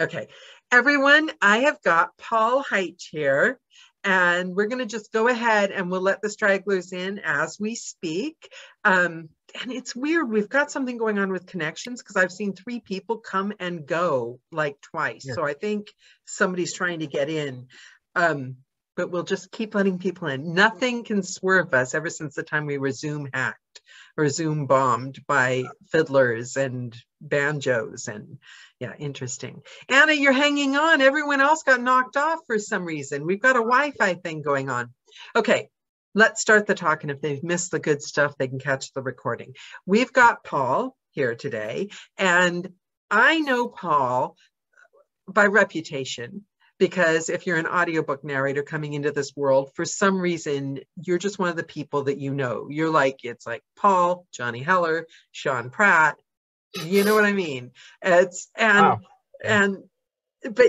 Okay, everyone, I have got Paul Heitsch here, and we're going to just go ahead and we'll let the stragglers in as we speak. And it's weird. We've got something going on with connections because I've seen 3 people come and go like twice. Yeah. So I think somebody's trying to get in. But we'll just keep letting people in. Nothing can swerve us ever since the time we were Zoom hacked or Zoom bombed by fiddlers and banjos. And yeah, interesting. Anna, you're hanging on. Everyone else got knocked off for some reason. We've got a Wi-Fi thing going on. Okay, let's start the talk. And if they've missed the good stuff, they can catch the recording. We've got Paul here today. And I know Paul by reputation, because if you're an audiobook narrator coming into this world, for some reason, you're just one of the people that you know. You're like, it's like Paul, Johnny Heller, Sean Pratt. You know what I mean? But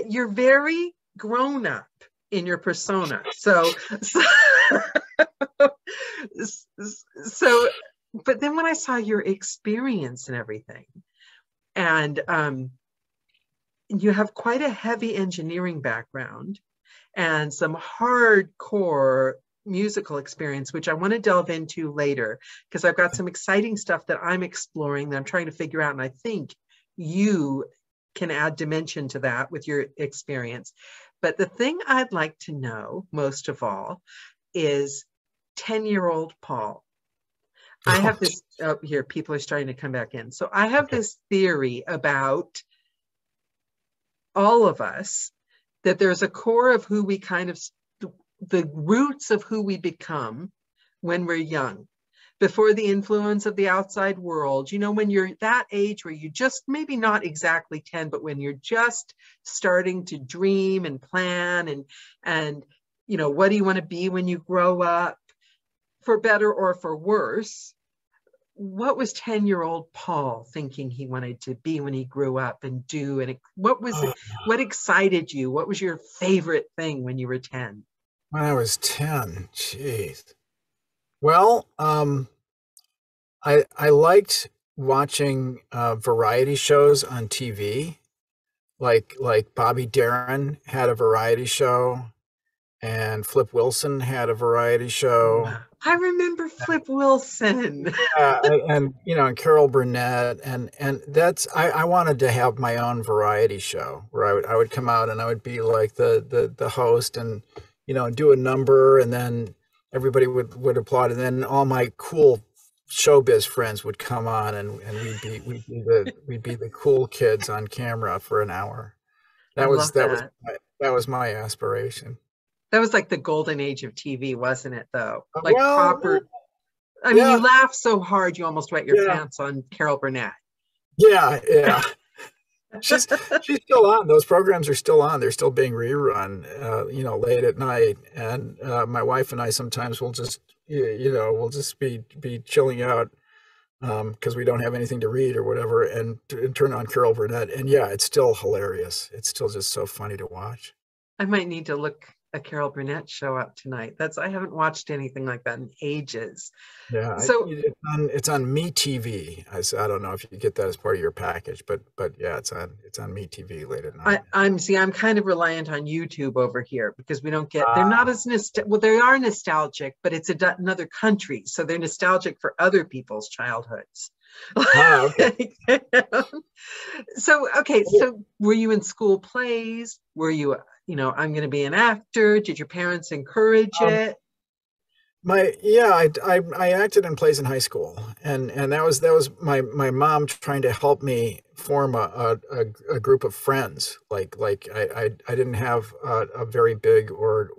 you're very grown up in your persona. So but then when I saw your experience and everything, and you have quite a heavy engineering background and some hardcore musical experience, which I want to delve into later, because I've got some exciting stuff that I'm exploring that I'm trying to figure out. And I think you can add dimension to that with your experience. But the thing I'd like to know most of all is 10-year-old Paul. I have this, here, people are starting to come back in. So I have this theory about all of us, that there's a core of who we kind of, the roots of who we become when we're young, before the influence of the outside world. You know, when you're that age where you just, maybe not exactly 10, but when you're just starting to dream and plan and you know, what do you want to be when you grow up, for better or for worse. What was 10-year-old Paul thinking he wanted to be when he grew up and do? And what excited you? What was your favorite thing when you were 10? When I was 10, geez. Well, I liked watching variety shows on TV, like Bobby Darin had a variety show, and Flip Wilson had a variety show. I remember Flip Wilson. And you know, and Carol Burnett, and that's I wanted to have my own variety show where I would come out and I would be like the host, and you know, do a number, and then everybody would applaud, and then all my cool showbiz friends would come on, and we'd be the cool kids on camera for an hour. That was my aspiration. That was like the golden age of TV, wasn't it, though? Like well, proper. I mean, you laugh so hard you almost wet your pants on Carol Burnett. Yeah. She's still on. Those programs are still on. They're still being rerun, you know, late at night. And my wife and I sometimes will just, you know, we'll just be chilling out because we don't have anything to read or whatever, and turn on Carol Burnett. And yeah, it's still hilarious. It's still just so funny to watch. I might need to look a Carol Burnett show up tonight. I haven't watched anything like that in ages. Yeah, so it's on MeTV. I don't know if you get that as part of your package, but yeah, it's on MeTV late at night. I'm kind of reliant on YouTube over here because we don't get. They're not as well. They are nostalgic, but it's another country, so they're nostalgic for other people's childhoods. Okay. So were you in school plays? Were you? You know, I'm going to be an actor. Did your parents encourage it? I acted in plays in high school, and that was my mom trying to help me form a group of friends. Like I didn't have a very big or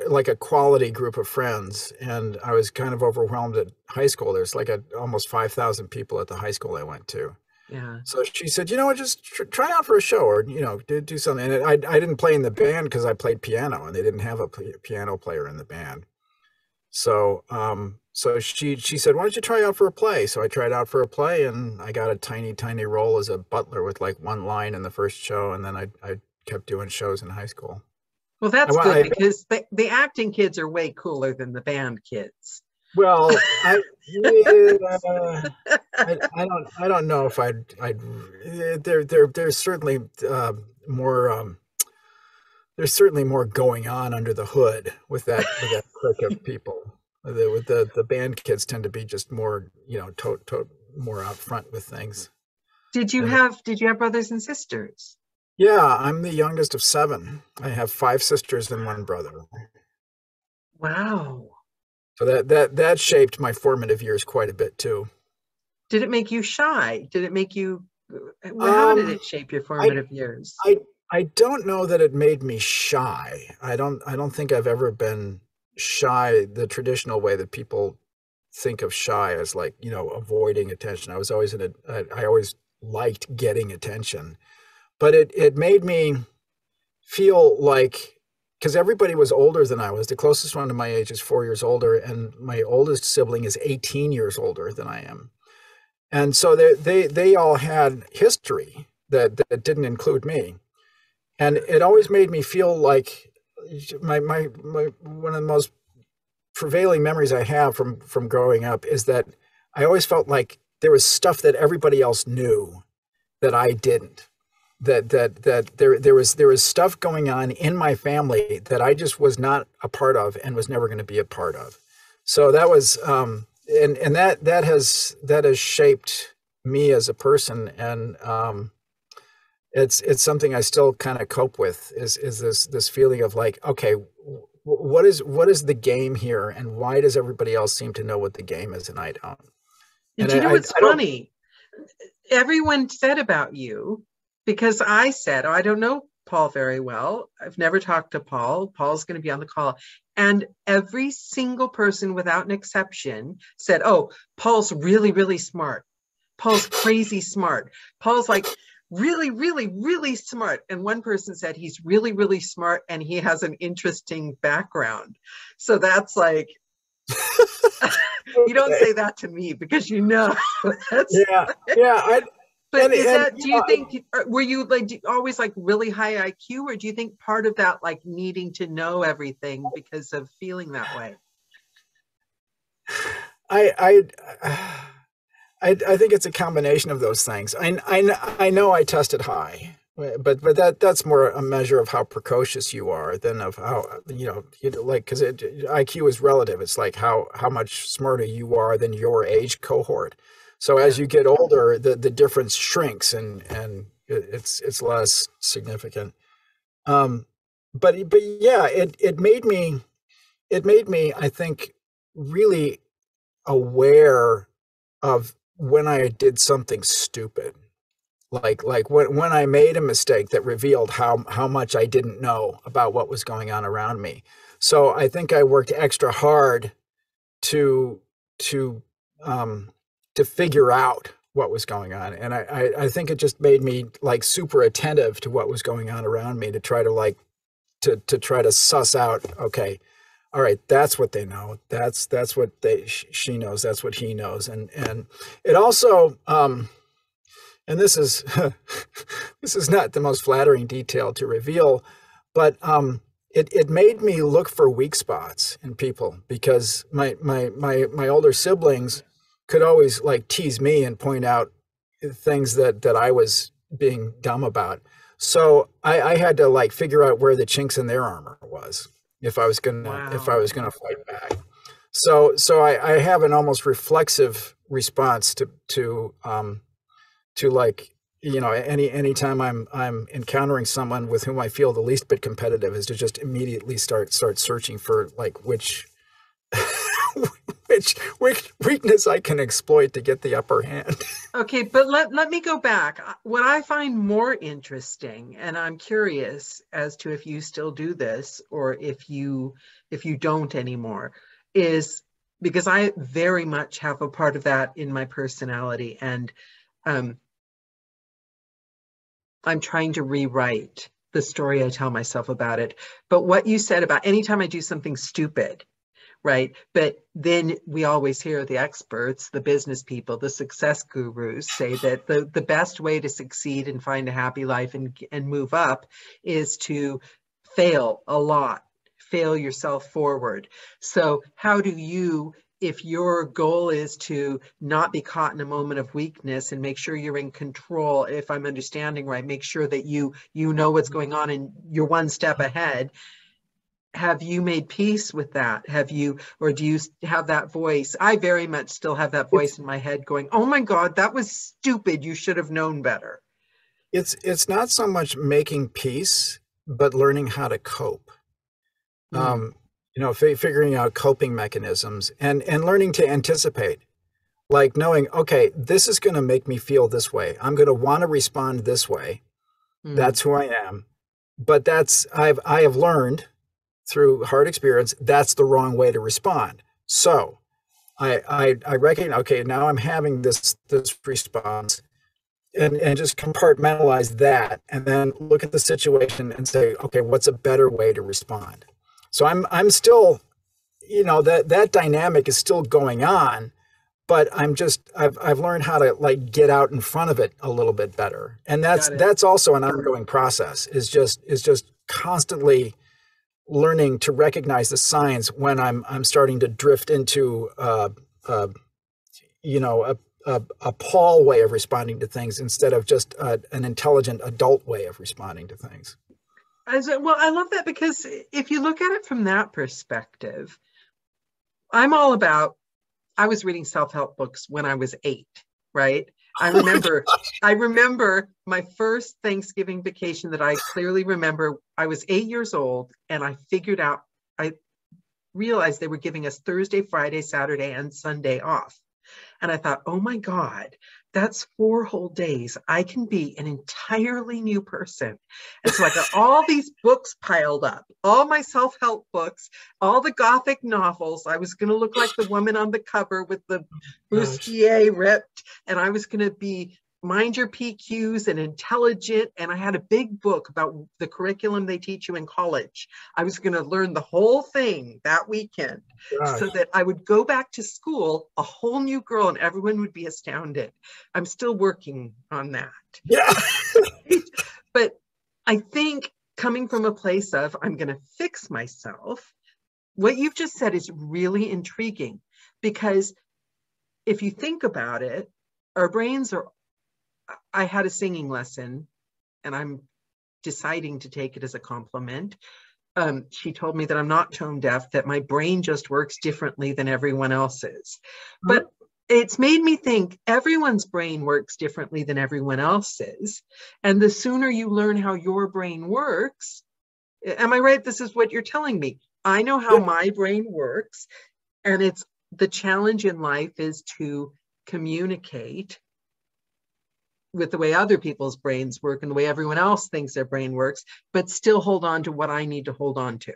like a quality group of friends, and I was kind of overwhelmed at high school. There's like almost 5,000 people at the high school I went to. Yeah. So she said, you know what, just try out for a show, or, you know, do something. And I didn't play in the band because I played piano, and they didn't have a piano player in the band. So she said, why don't you try out for a play? So I tried out for a play, and I got a tiny role as a butler with like one line in the first show. And then I kept doing shows in high school. Well, that's good because the acting kids are way cooler than the band kids. Well, yeah, I don't know if I'd there's certainly more there's certainly more going on under the hood with that clique of people. The band kids tend to be just more, you know, more out front with things. Did you And have brothers and sisters? yeah, I'm the youngest of seven. I have five sisters and one brother. Wow. So that shaped my formative years quite a bit too. Did it make you shy? Did it make you, how did Um, it shape your I formative years? I don't know that it made me shy. I don't think I've ever been shy the traditional way that people think of shy as, like, you know, avoiding attention. I was always I always liked getting attention. But it made me feel like, because everybody was older than I was. The closest one to my age is 4 years older, and my oldest sibling is 18 years older than I am. And so they all had history that didn't include me. And it always made me feel like my one of the most prevailing memories I have from growing up is that I always felt like there was stuff that everybody else knew that I didn't. That there was stuff going on in my family that I just was not a part of and was never going to be a part of. So that was and that has shaped me as a person, and it's something I still kind of cope with, is this feeling of like, okay, what is the game here, and why does everybody else seem to know what the game is and I don't? And And you know what's I don't. funny? Everyone said about you, because I said, oh, I don't know Paul very well. I've never talked to Paul. Paul's going to be on the call. And every single person without an exception said, oh, Paul's really, really smart. Paul's crazy smart. Paul's like really, really, really smart. And one person said he's really, really smart and he has an interesting background. So that's like, you don't say that to me because you know. That's, Yeah. but is that, do you think, were you like always like really high IQ, or do you think part of that, like needing to know everything because of feeling that way? I think it's a combination of those things. I know I tested high, but that's more a measure of how precocious you are than of how, you know, like, because IQ is relative. It's like how much smarter you are than your age cohort. So as you get older, the difference shrinks, and it's less significant. But yeah, it made me I think really aware of when I did something stupid, like when I made a mistake that revealed how much I didn't know about what was going on around me. So I think I worked extra hard to to um, to figure out what was going on, and I think it just made me like super attentive to what was going on around me, to try to like to try to suss out, okay, all right, that's what they know, that's what she knows, that's what he knows. And it also and this is this is not the most flattering detail to reveal, but it made me look for weak spots in people, because my older siblings could always like tease me and point out things that I was being dumb about. So I had to like figure out where the chinks in their armor was if I was gonna fight back. So I have an almost reflexive response to like, you know, anytime I'm encountering someone with whom I feel the least bit competitive, is to just immediately start searching for like which which weakness I can exploit to get the upper hand. Okay, but let me go back. What I find more interesting, and I'm curious as to if you still do this or if you don't anymore, is because I very much have a part of that in my personality, and I'm trying to rewrite the story I tell myself about it. But what you said about anytime I do something stupid, right? But then we always hear the experts, the business people, the success gurus say that the best way to succeed and find a happy life and move up is to fail a lot, fail yourself forward. So how do you if your goal is to not be caught in a moment of weakness and make sure you're in control, if I'm understanding right, make sure that you know what's going on and you're one step ahead. Have you made peace with that? Have you, or do you have that voice? I very much still have that voice in my head going, oh my God, that was stupid. You should have known better. It's not so much making peace, but learning how to cope. Figuring out coping mechanisms and learning to anticipate, like knowing, okay, this is going to make me feel this way. I'm going to want to respond this way. That's who I am. But I have learned through hard experience, that's the wrong way to respond. So I recognize, okay, now I'm having this response. And just compartmentalize that, and then look at the situation and say, okay, what's a better way to respond? So I'm still, that dynamic is still going on, but I've learned how to like get out in front of it a little bit better, and that's also an ongoing process. Is just constantly learning to recognize the signs when I'm starting to drift into a Paul way of responding to things instead of just an intelligent adult way of responding to things. Well, I love that, because if you look at it from that perspective, I'm all about, I was reading self-help books when I was 8, right? I remember my first Thanksgiving vacation that I clearly remember. I was 8 years old, and I realized they were giving us Thursday, Friday, Saturday, and Sunday off. And I thought, oh my God, that's 4 whole days. I can be an entirely new person. And so I got all these books piled up, all my self-help books, all the Gothic novels. I was going to look like the woman on the cover with the bustier ripped, and I was going to be mind your PQs and intelligent. And I had a big book about the curriculum they teach you in college. I was going to learn the whole thing that weekend so that I would go back to school a whole new girl and everyone would be astounded. I'm still working on that. Yeah. But I think coming from a place of I'm going to fix myself, what you've just said is really intriguing, because if you think about it, our brains are, I had a singing lesson, and I'm deciding to take it as a compliment. She told me that I'm not tone deaf, that my brain just works differently than everyone else's. But it's made me think everyone's brain works differently than everyone else's. And the sooner you learn how your brain works, am I right? This is what you're telling me. I know how my brain works, and it's the challenge in life is to communicate with the way other people's brains work and the way everyone else thinks their brain works, but still hold on to what I need to hold on to.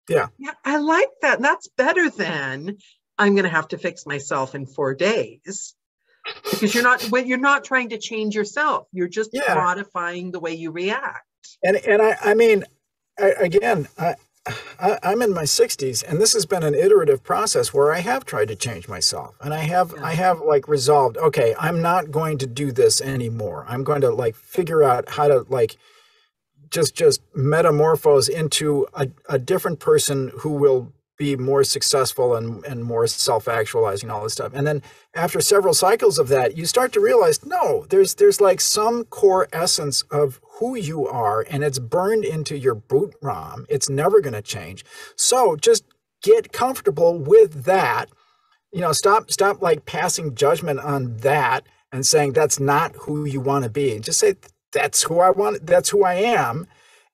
Yeah, I like that. That's better than I'm going to have to fix myself in 4 days, because you're not trying to change yourself. You're just modifying the way you react. And I mean, I'm in my 60s, and this has been an iterative process where I have tried to change myself, and I have like resolved, okay, I'm not going to do this anymore. I'm going to like figure out how to like just metamorphose into a different person who will be more successful and more self-actualizing, all this stuff. And then after several cycles of that, you start to realize, no, there's like some core essence of who you are, and it's burned into your boot ROM. It's never going to change. So just get comfortable with that. Stop like passing judgment on that and saying that's not who you want to be. Just say that's who I want. That's who I am,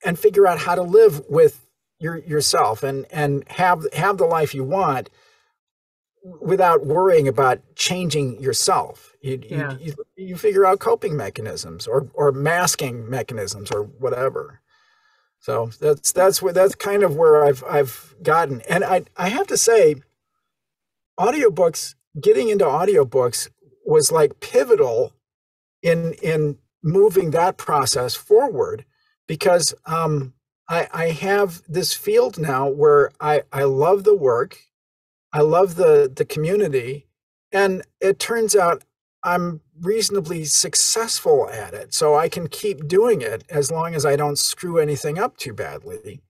and figure out how to live with yourself and have the life you want without worrying about changing yourself. You figure out coping mechanisms or masking mechanisms or whatever. So that's kind of where I've gotten. And I have to say, getting into audiobooks was like pivotal in moving that process forward, because I have this field now where I love the work, I love the community, and it turns out I'm reasonably successful at it. So I can keep doing it as long as I don't screw anything up too badly.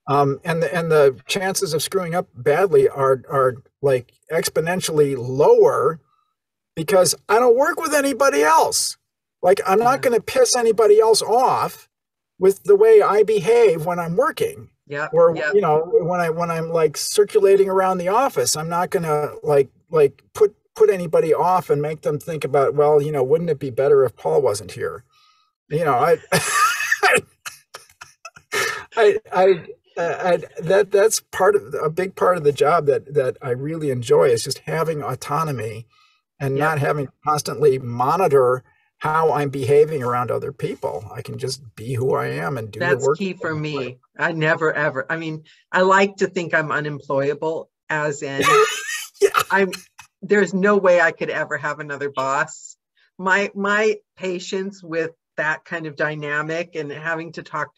And the chances of screwing up badly are like exponentially lower because I don't work with anybody else. Like I'm not going to piss anybody else off with the way I behave when I'm working. Yeah. Or you know, when I'm like circulating around the office, I'm not going to like put anybody off and make them think about, well, you know, wouldn't it be better if Paul wasn't here? You know, that's part of a big part of the job that I really enjoy is just having autonomy and not having to constantly monitor how I'm behaving around other people. I can just be who I am and do the work. That's key for me. I never, ever. I mean, I like to think I'm unemployable, as in there's no way I could ever have another boss. My patience with that kind of dynamic and having to talk,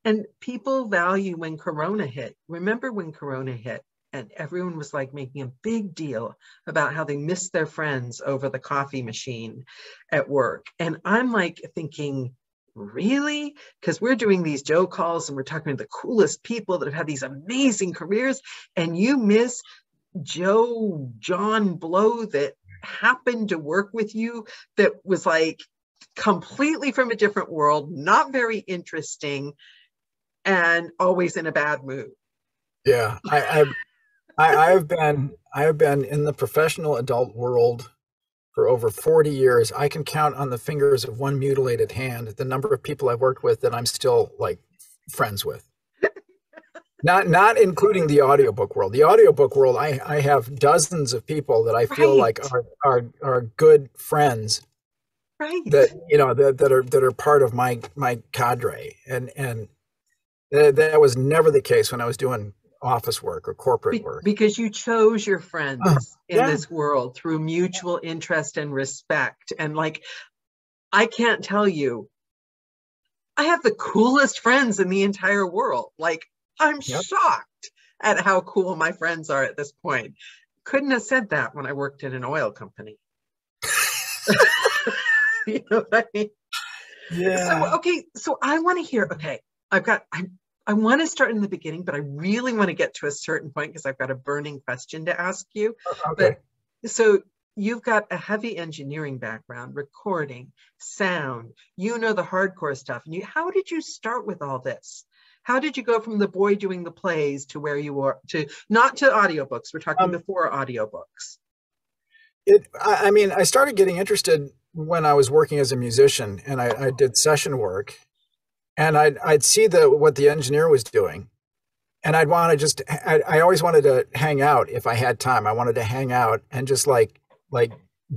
and people value when Corona hit. Remember when Corona hit and everyone was like making a big deal about how they missed their friends over the coffee machine at work. And I'm like thinking, really? Because we're doing these Joe calls and we're talking to the coolest people that have had these amazing careers, and you miss Joe John Blow that happened to work with you, that was like completely from a different world, not very interesting, and always in a bad mood. Yeah, I have been in the professional adult world for over 40 years. I can count on the fingers of one mutilated hand the number of people I've worked with that I'm still like friends with. Not including the audiobook world. The audiobook world, I have dozens of people that I feel like are good friends. Right. That you know that are part of my cadre, and that was never the case when I was doing office work or corporate work. Because you chose your friends in this world through mutual interest and respect. And like, I can't tell you, I have the coolest friends in the entire world. Like, I'm shocked at how cool my friends are at this point. Couldn't have said that when I worked in an oil company. You know what I mean? Yeah. So I want to hear, I want to start in the beginning, but I really want to get to a certain point because I've got a burning question to ask you. Okay. But, so you've got a heavy engineering background, recording, sound, you know, the hardcore stuff. And how did you start with all this? How did you go from the boy doing the plays to where you are, to not to audiobooks? We're talking before audiobooks. I mean, I started getting interested when I was working as a musician, and I did session work, and I'd see what the engineer was doing, and I'd want to I always wanted to hang out if I had time. I wanted to hang out and just like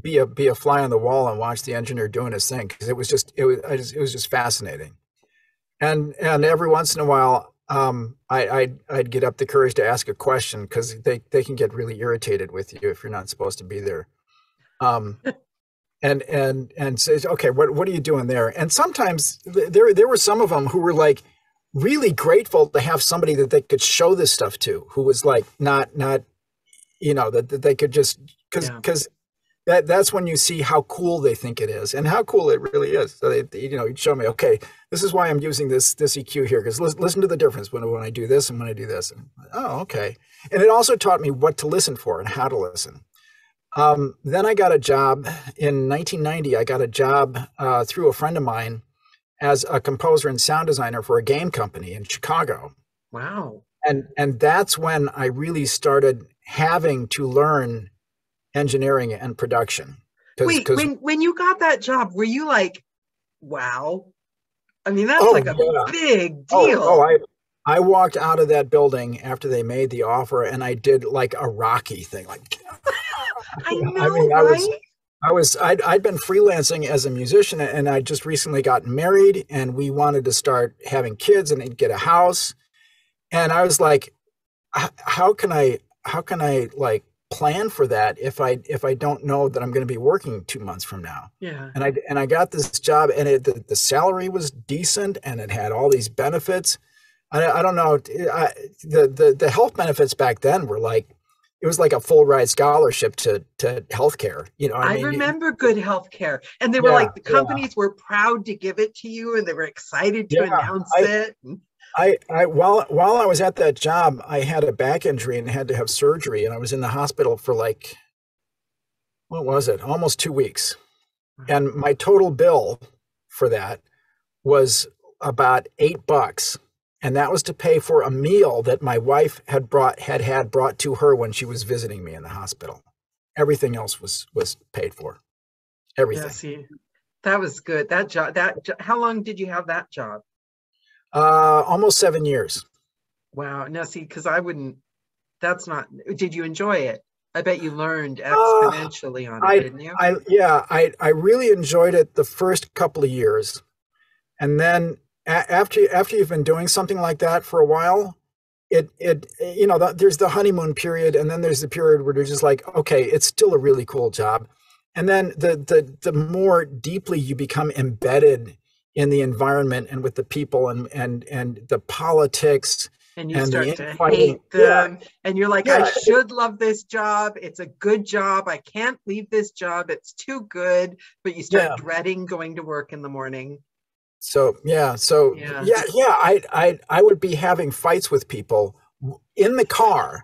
be a fly on the wall and watch the engineer doing his thing, because it was just fascinating. And every once in a while, I'd get up the courage to ask a question, because they can get really irritated with you if you're not supposed to be there. And says, okay, what are you doing there? And sometimes there were some of them who were like really grateful to have somebody that they could show this stuff to, who was like not you know, that they could just, because that's when you see how cool they think it is and how cool it really is. So they, you know, you'd show me, okay, this is why I'm using this EQ here, because listen to the difference when I do this and when I do this. And, oh, okay. And it also taught me what to listen for and how to listen. Then I got a job in 1990. I got a job through a friend of mine as a composer and sound designer for a game company in Chicago. Wow. And that's when I really started having to learn engineering and production. Wait, when you got that job, were you like, wow? I mean, that's like a big deal. I walked out of that building after they made the offer, and I did like a Rocky thing, like I know, I mean, right? I'd been freelancing as a musician, and I just recently gotten married, and we wanted to start having kids and get a house. And I was like, how can I like plan for that if I don't know that I'm going to be working 2 months from now? Yeah. And I got this job, and the salary was decent, and it had all these benefits. I don't know, the health benefits back then were like, it was like a full ride scholarship to healthcare. You know, I remember good healthcare, and they were like, the companies were proud to give it to you, and they were excited to announce it. While I was at that job, I had a back injury and had to have surgery, and I was in the hospital for like, what was it? Almost 2 weeks. And my total bill for that was about $8. And that was to pay for a meal that my wife had brought to her when she was visiting me in the hospital. Everything else was paid for. Everything. Yeah, see, that was good. That job, how long did you have that job? Almost 7 years. Wow. Now, see, because I wouldn't, that's not, did you enjoy it? I bet you learned exponentially on it, didn't you? I really enjoyed it the first couple of years. And then after you've been doing something like that for a while, there's the honeymoon period, and then there's the period where you're just like, okay, it's still a really cool job. And then the more deeply you become embedded in the environment and with the people and the politics, and you start to hate them, and you're like, I should love this job. It's a good job. I can't leave this job. It's too good. But you start dreading going to work in the morning. I would be having fights with people in the car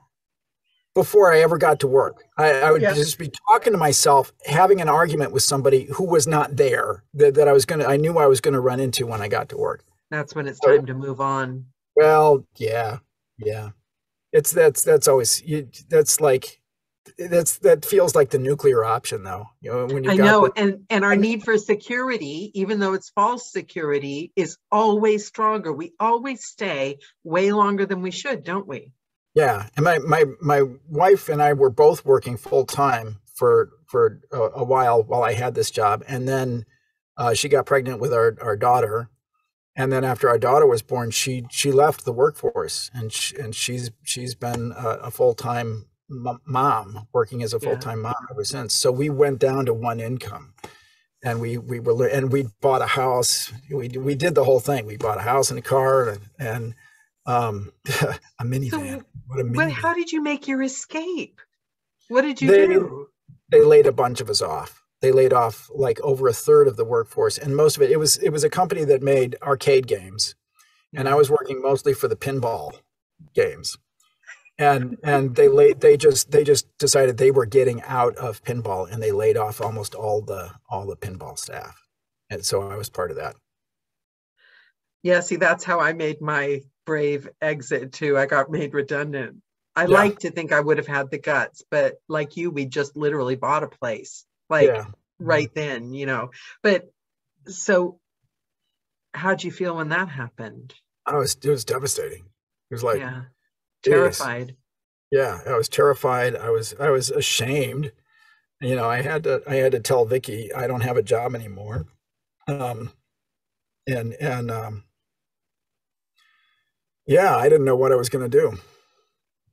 before I ever got to work. I would just be talking to myself, having an argument with somebody who was not there, that I knew I was gonna run into when I got to work. That's when it's time to move on. Well, yeah. That's always, that feels like the nuclear option, though. When I know, and our need for security, even though it's false security, is always stronger. We always stay way longer than we should, don't we? Yeah, and my wife and I were both working full time for a while I had this job, and then she got pregnant with our daughter. And then after our daughter was born, she left the workforce, and she's been a full-time mom, working as a full-time mom ever since. So we went down to one income, and we bought a house. We did the whole thing. We bought a house and a car and a minivan. But how did you make your escape? What did you do? They laid a bunch of us off. They laid off like over a third of the workforce, and most of it was a company that made arcade games, and I was working mostly for the pinball games, and they just decided they were getting out of pinball, and they laid off almost all the pinball staff, and so I was part of that. Yeah, see, that's how I made my brave exit too. I got made redundant. I like to think I would have had the guts, but like you, we just literally bought a place. Right then, but so how'd you feel when that happened? It was devastating. It was like, terrified. Yeah, I was terrified. I was ashamed. I had to tell Vicky I don't have a job anymore. I didn't know what I was going to do.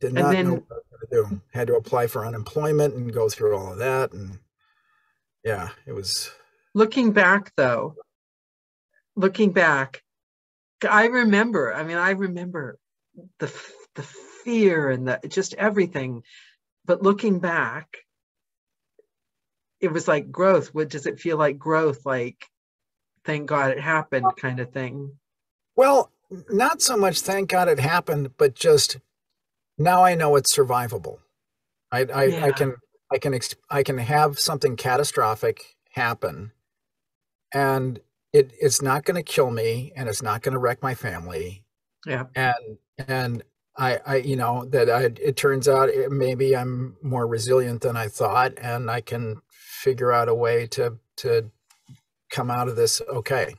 Did not know what I was going to do. Had to apply for unemployment and go through all of that, and yeah, it was. Looking back, I remember the fear and just everything. But looking back, it was like growth. What does it feel like growth? Like, thank God it happened kind of thing. Well, not so much thank God it happened, but just now I know it's survivable. I can have something catastrophic happen, and it's not going to kill me, and it's not going to wreck my family. Yeah. And it turns out maybe I'm more resilient than I thought, and I can figure out a way to come out of this okay.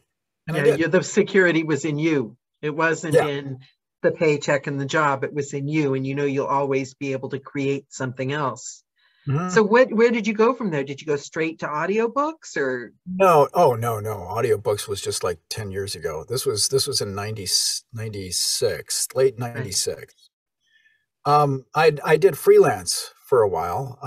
And the security was in you. It wasn't in the paycheck and the job. It was in you, and you'll always be able to create something else. Mm-hmm. So where did you go from there? Did you go straight to audiobooks or? No. Oh, no. Audiobooks was just like 10 years ago. This was in 96, late 96. Right. I did freelance for a while.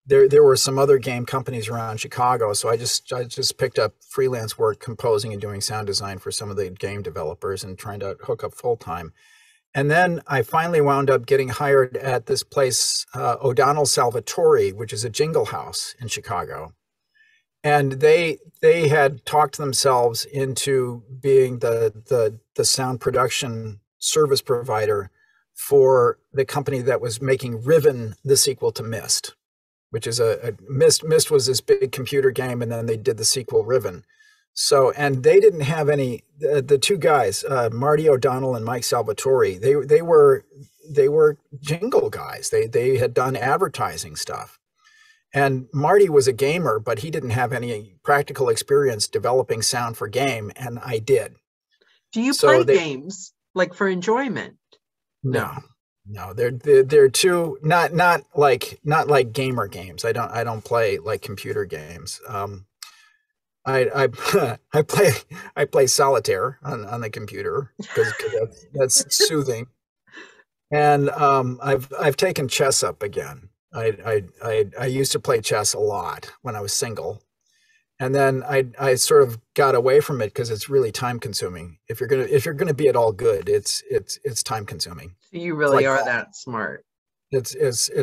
There were some other game companies around Chicago, so I just picked up freelance work, composing and doing sound design for some of the game developers and trying to hook up full time. And then I finally wound up getting hired at this place, O'Donnell Salvatore, which is a jingle house in Chicago. and they had talked themselves into being the sound production service provider for the company that was making Riven, the sequel to Myst, which is a Myst. Myst was this big computer game, and then they did the sequel Riven. So, and they didn't have any. The two guys, Marty O'Donnell and Mike Salvatore, they were jingle guys. They had done advertising stuff. And Marty was a gamer, but he didn't have any practical experience developing sound for game, and I did. Do you play games like for enjoyment? No, they're too not like gamer games. I don't play like computer games. I I play solitaire on the computer because that's soothing. And I've taken chess up again. I used to play chess a lot when I was single, and then I sort of got away from it because it's really time consuming. If you're gonna be at all good, it's time consuming. You really are that smart. It's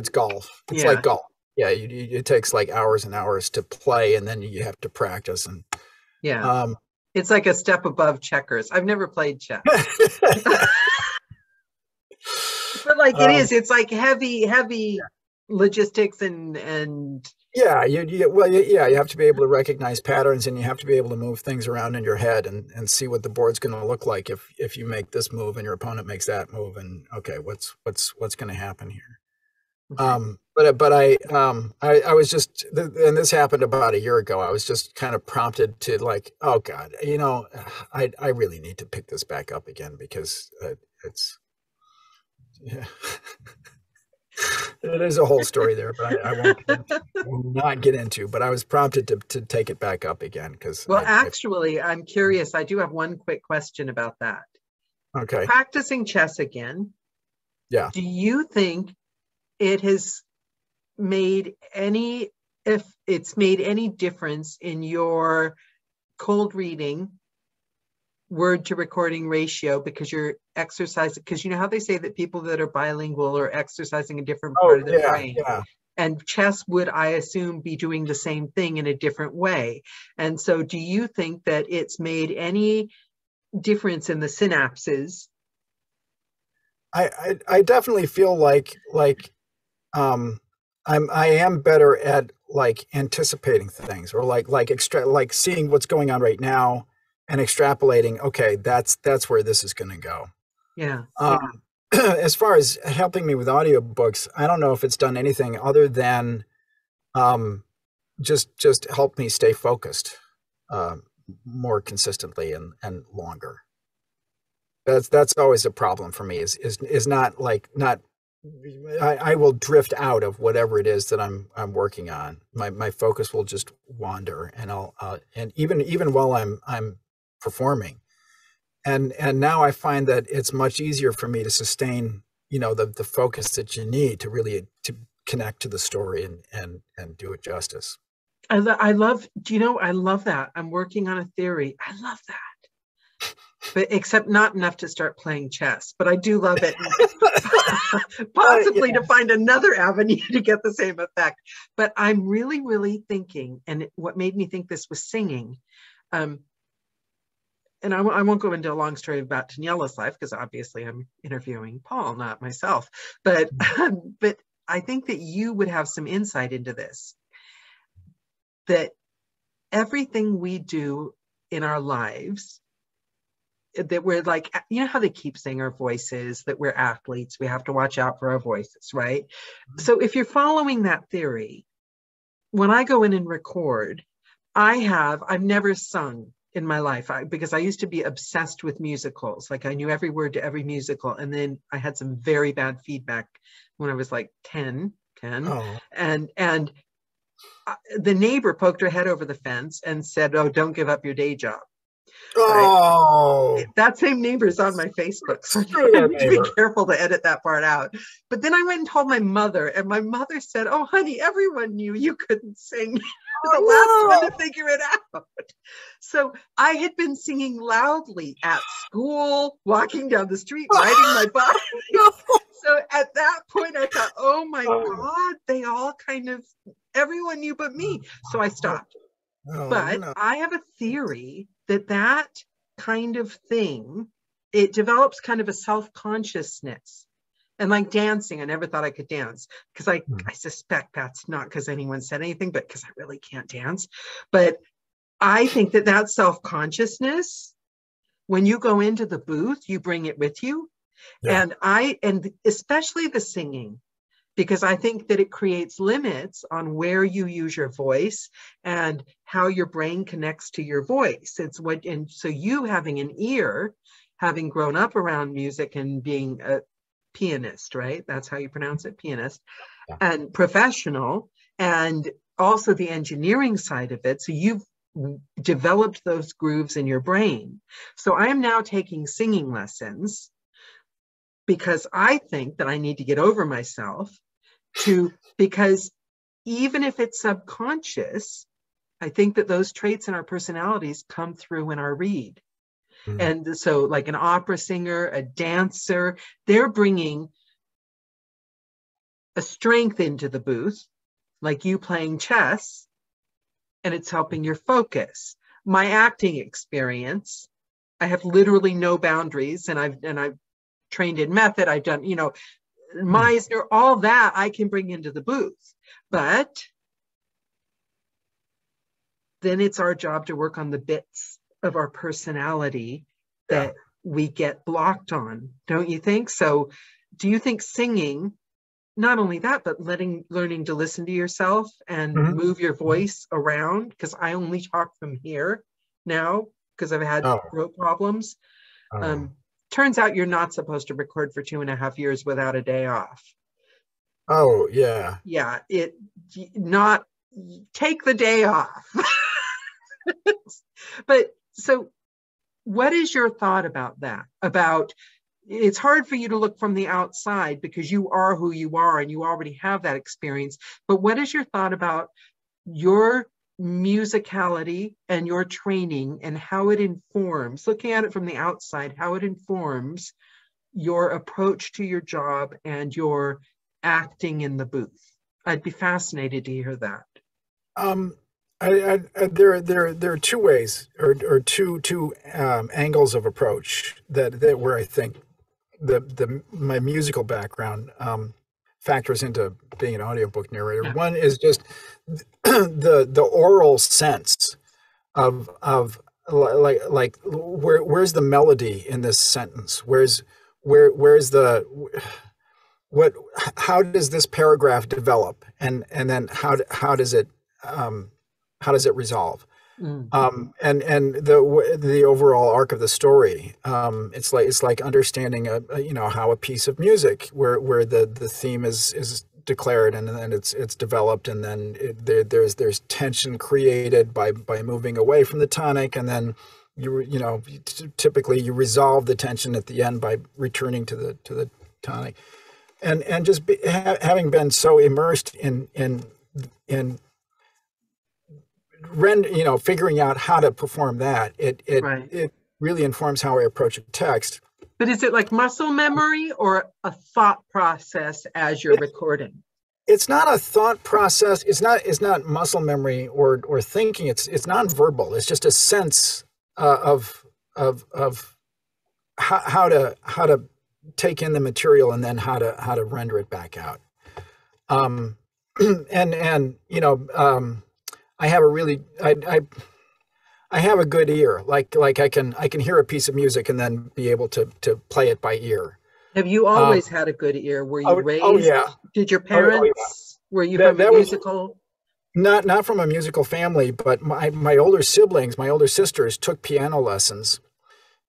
golf. It's Yeah. like golf. Yeah, it takes like hours and hours to play, and then you have to practice. And yeah, it's like a step above checkers. I've never played chess. But like it's like heavy logistics and yeah, you have to be able to recognize patterns, and you have to be able to move things around in your head and see what the board's going to look like if you make this move and your opponent makes that move, and okay, what's going to happen here. But I was just, and this happened about a year ago. I was just kind of prompted to like, oh God, I really need to pick this back up again because it's. Yeah. There's a whole story there, but I will not get into. But I was prompted to take it back up again because. Well, actually, I'm curious. I do have one quick question about that. Okay. Practicing chess again. Yeah. Do you think it has made any, if it's made any difference in your cold reading word to recording ratio because you're exercising, because you know how they say that people that are bilingual are exercising a different part of the brain. Yeah. And chess would, I assume, be doing the same thing in a different way. And so do you think that it's made any difference in the synapses? I definitely feel like I am better at like anticipating things, or like seeing what's going on right now and extrapolating, okay, that's where this is going to go. Yeah. As far as helping me with audiobooks, I don't know if it's done anything other than just help me stay focused more consistently and longer. That's always a problem for me is not I will drift out of whatever it is that I'm working on. My focus will just wander, and and even while I'm performing, and now I find that it's much easier for me to sustain the focus that you need to really to connect to the story and do it justice. I love that. I'm working on a theory. I love that. But except not enough to start playing chess, but I do love it. Possibly to find another avenue to get the same effect. But I'm really, really thinking, and what made me think this was singing, and I won't go into a long story about Daniela's life because obviously I'm interviewing Paul, not myself. But I think that you would have some insight into this. That everything we do in our lives, that we're like, how they keep saying our voices, that we're athletes, we have to watch out for our voices, right? Mm-hmm. So if you're following that theory, when I go in and record, I've never sung in my life because I used to be obsessed with musicals. Like I knew every word to every musical. And then I had some very bad feedback when I was like 10. Oh. And the neighbor poked her head over the fence and said, "Oh, don't give up your day job." Oh, right? That same neighbor's on my Facebook, so I need to be careful to edit that part out. But then I went and told my mother, and my mother said, "Oh, honey, everyone knew you couldn't sing." The last one to figure it out. So I had been singing loudly at school, walking down the street, riding my bike. So at that point, I thought, "Oh my God, they all everyone knew but me." So I stopped. Oh, But I have a theory that that kind of thing, it develops kind of a self-consciousness. And like dancing, I never thought I could dance because I suspect that's not because anyone said anything, but because I really can't dance. But I think that that self-consciousness, when you go into the booth, you bring it with you. Yeah. And especially the singing, because I think that it creates limits on where you use your voice and how your brain connects to your voice. And so you having an ear, having grown up around music and being a pianist, right? That's how you pronounce it, pianist, Yeah. and professional, and also the engineering side of it. So you've developed those grooves in your brain. So I am now taking singing lessons because I think that I need to get over myself because even if it's subconscious, I think that those traits in our personalities come through in our read. And so like an opera singer, a dancer, they're bringing a strength into the booth, like you playing chess, and it's helping your focus. My acting experience, I have literally no boundaries, and I've trained in method. I've done, Meisner, all that I can bring into the booth. But then it's our job to work on the bits of our personality that we get blocked on, don't you think? So do you think singing, not only that, but learning to listen to yourself and move your voice around? Because I only talk from here now because I've had throat problems. Turns out you're not supposed to record for 2.5 years without a day off. Oh, yeah. Yeah, take the day off. But so what is your thought about that? About it's hard for you to look from the outside because you are who you are and you already have that experience. But what is your thought about your musicality and your training and how it informs, looking at it from the outside, how it informs your approach to your job and your acting in the booth? I'd be fascinated to hear that. There are two ways or two angles of approach that where I think my musical background factors into being an audiobook narrator. Yeah. One is just the oral sense of like where's the melody in this sentence? Where's the how does this paragraph develop, and then how does it resolve? And the overall arc of the story. It's like understanding how a piece of music where the theme is declared and then it's developed, and then there's tension created by moving away from the tonic, and then typically you resolve the tension at the end by returning to the tonic, and just having been so immersed in figuring out how to perform that, it really informs how I approach a text. But is it like muscle memory or a thought process as you're recording? It's not a thought process. It's not muscle memory or thinking. It's nonverbal. It's just a sense of how to take in the material and then how to render it back out. I have I have a good ear. Like I can hear a piece of music and then be able to play it by ear. Have you always had a good ear? Were you raised? Oh yeah. Did your parents? Were you from a musical? Not from a musical family, but my older siblings, my older sisters took piano lessons.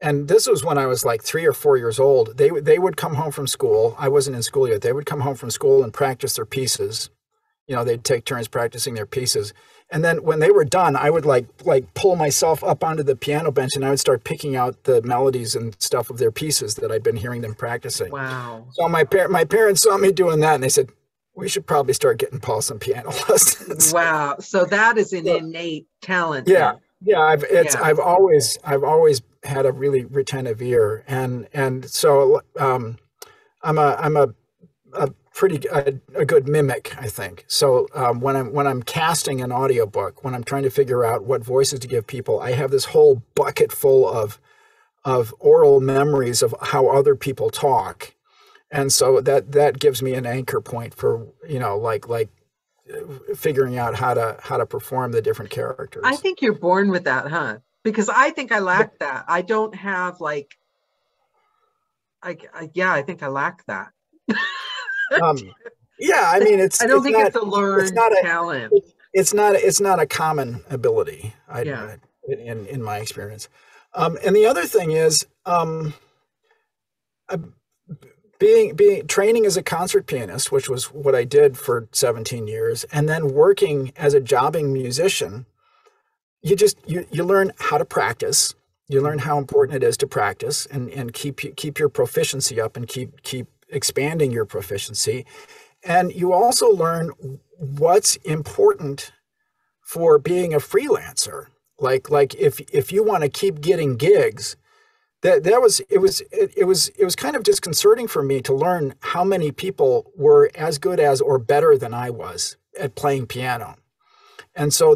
And this was when I was like 3 or 4 years old. They would come home from school. I wasn't in school yet. They would come home from school and practice their pieces. They'd take turns practicing their pieces. And then when they were done, I would like pull myself up onto the piano bench and I would start picking out the melodies and stuff of their pieces that I'd been hearing them practicing. Wow. So my parents saw me doing that and they said, we should probably start getting Paul some piano lessons. Wow. So that is an innate talent. Yeah. Then. Yeah. I've always had a really retentive ear. And so I'm a a good mimic, I think. So when I'm casting an audiobook, when I'm trying to figure out what voices to give people, I have this whole bucket full of oral memories of how other people talk. And so that gives me an anchor point for, like figuring out how to perform the different characters. I think you're born with that, huh? Because I think I lack that. I don't have like, I think I lack that. Yeah, I mean, I don't think it's a learned talent. It's not a common ability. In my experience. And the other thing is, training as a concert pianist, which was what I did for 17 years, and then working as a jobbing musician, you learn how to practice. You learn how important it is to practice and keep your proficiency up and keep expanding your proficiency. And you also learn what's important for being a freelancer. Like if you want to keep getting gigs, it was kind of disconcerting for me to learn how many people were as good as or better than I was at playing piano. And so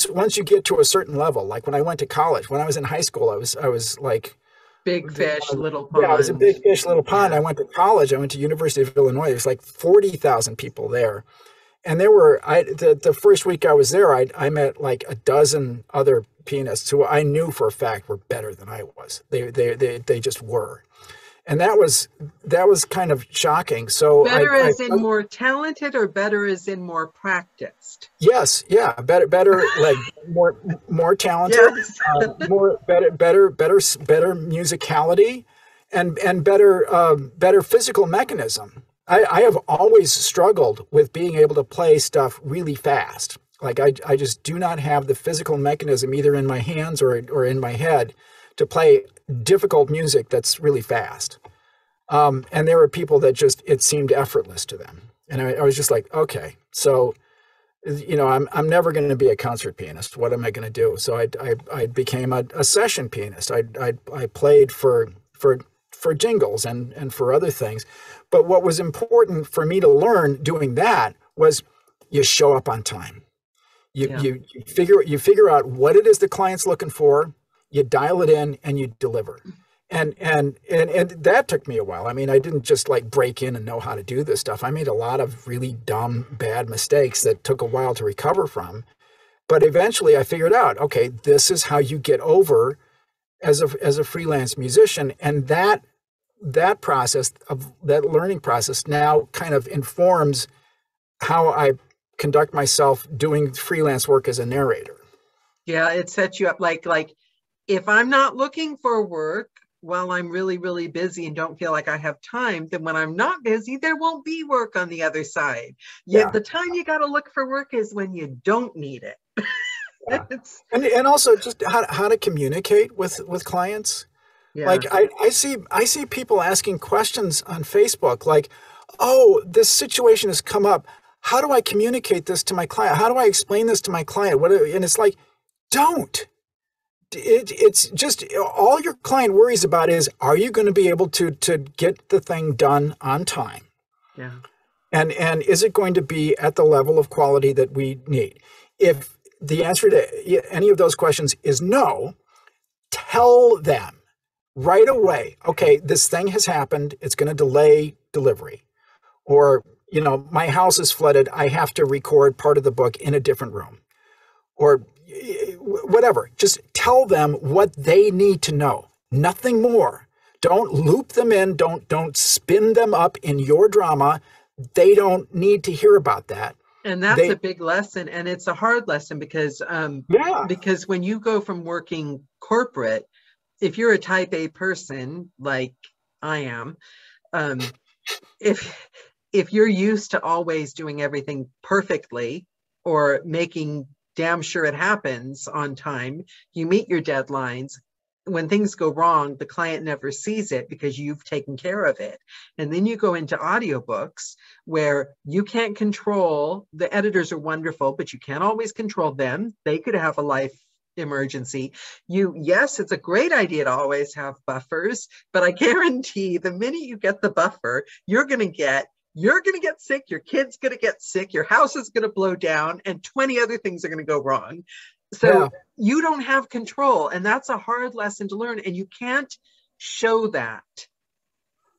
once you get to a certain level, like when I went to college, when I was in high school, I was like big fish, little pond. Yeah, I was a big fish, little pond. Yeah. I went to college. I went to University of Illinois. There's like 40,000 people there. And there were, the first week I was there, I met like a dozen other pianists who I knew for a fact were better than I was. They just were. And that was kind of shocking. So better as in more talented, or better as in more practiced? Yes, yeah, better, like more talented, yes. better musicality, and better physical mechanism. I have always struggled with being able to play stuff really fast. Like I just do not have the physical mechanism either in my hands or in my head to play difficult music that's really fast. And there were people that just, it seemed effortless to them. And I was just like, okay, so, I'm never going to be a concert pianist. What am I going to do? So I became a session pianist. I played for jingles and for other things. But what was important for me to learn doing that was you show up on time. You figure out what it is the client's looking for, you dial it in, and you deliver. And that took me a while. I mean, I didn't just like break in and know how to do this stuff. I made a lot of really dumb, bad mistakes that took a while to recover from. But eventually I figured out, okay, this is how you get over as a freelance musician. And that process, of that learning process, now kind of informs how I conduct myself doing freelance work as a narrator. Yeah, it sets you up like if I'm not looking for work while I'm really, really busy and don't feel like I have time, then when I'm not busy, there won't be work on the other side. Yet the time you got to look for work is when you don't need it. Yeah. and also just how to communicate with clients. Yeah. Like I see people asking questions on Facebook like, oh, this situation has come up. How do I communicate this to my client? How do I explain this to my client? And it's like, don't. It's just all your client worries about is, are you going to be able to get the thing done on time? Yeah. And is it going to be at the level of quality that we need? If the answer to any of those questions is no, tell them right away, okay, this thing has happened. It's going to delay delivery. Or, my house is flooded. I have to record part of the book in a different room. Or whatever. Just tell them what they need to know. Nothing more. Don't loop them in. Don't spin them up in your drama. They don't need to hear about that. And that's a big lesson. And it's a hard lesson because when you go from working corporate, if you're a type A person like I am, if you're used to always doing everything perfectly or making damn sure it happens on time, you meet your deadlines. When things go wrong, the client never sees it because you've taken care of it. And then you go into audiobooks where you can't control, the editors are wonderful, but you can't always control them. They could have a life emergency. Yes, it's a great idea to always have buffers, but I guarantee the minute you get the buffer, you're going to get sick, your kid's going to get sick, your house is going to blow down, and 20 other things are going to go wrong. So you don't have control, and that's a hard lesson to learn. And you can't show that.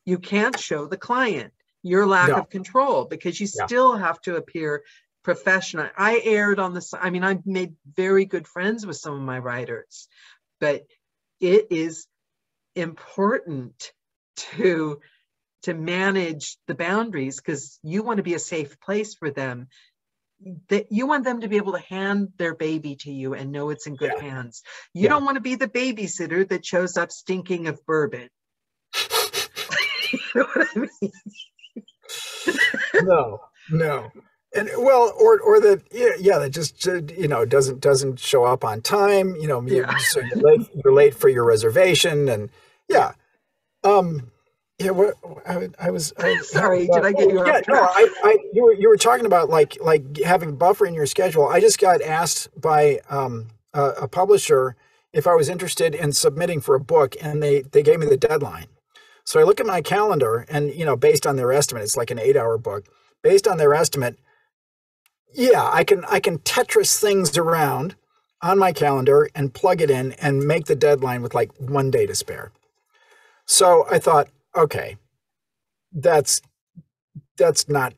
You can't show the client your lack of control, because you still have to appear professional. I erred on this. I mean, I've made very good friends with some of my writers, but it is important to manage the boundaries, because you want to be a safe place for them. That you want them to be able to hand their baby to you and know it's in good hands. You don't want to be the babysitter that shows up stinking of bourbon. You know what I mean? No. And well, or that that just doesn't show up on time. So you're late for your reservation, and what I was sorry, did I get you off track? No, you were talking about like having buffer in your schedule. I just got asked by a publisher if I was interested in submitting for a book, and they gave me the deadline. So I look at my calendar, and based on their estimate, it's like an 8-hour book. Based on their estimate, I can Tetris things around on my calendar and plug it in and make the deadline with like 1 day to spare. So I thought, okay, that's not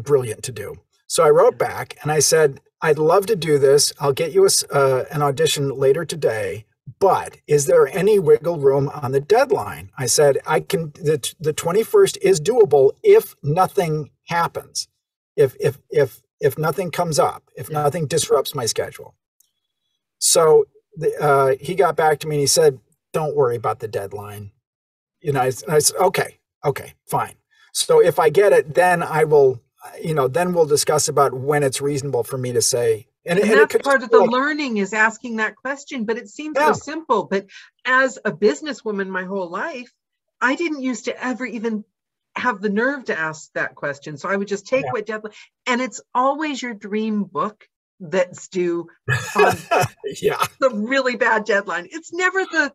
brilliant to do. So I wrote back and I said, I'd love to do this. I'll get you an audition later today, but is there any wiggle room on the deadline? I said, the 21st is doable if nothing happens. If nothing comes up, if nothing disrupts my schedule. So he got back to me and he said, don't worry about the deadline. I said, okay, fine. So if I get it, then I will, then we'll discuss about when it's reasonable for me to say. And that's part of the learning, is asking that question, but it seems so simple. But as a businesswoman my whole life, I didn't used to ever even have the nerve to ask that question. So I would just take what deadline, and it's always your dream book that's due on the really bad deadline. It's never the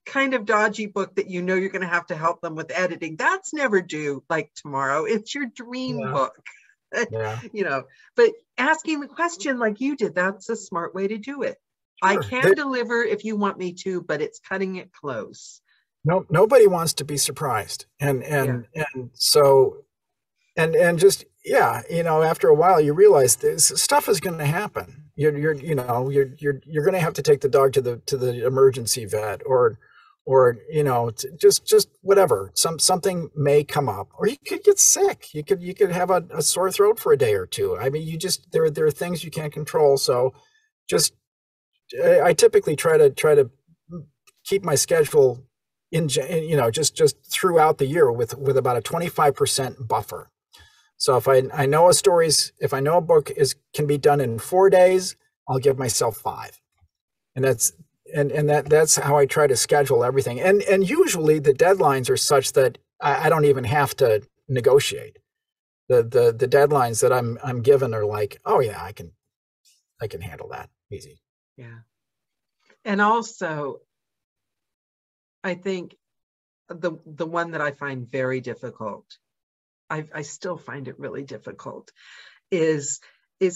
kind of dodgy book that you're going to have to help them with editing. That's never due like tomorrow. It's your dream book. But asking the question like you did, that's a smart way to do it. Sure. I can deliver if you want me to, but it's cutting it close. No, nobody wants to be surprised. And so just, after a while you realize this stuff is going to happen. You're going to have to take the dog to the emergency vet, or just whatever. Something may come up, or you could get sick. You could have a sore throat for a day or two. I mean, there are things you can't control. So I typically try to keep my schedule just throughout the year with about a 25% buffer. So if I know a book can be done in 4 days, I'll give myself 5. And that's how I try to schedule everything. And usually the deadlines are such that I don't even have to negotiate. The deadlines that I'm given are like, oh yeah, I can handle that easy. Yeah. And also, I think the one that I find very difficult, I still find it really difficult, is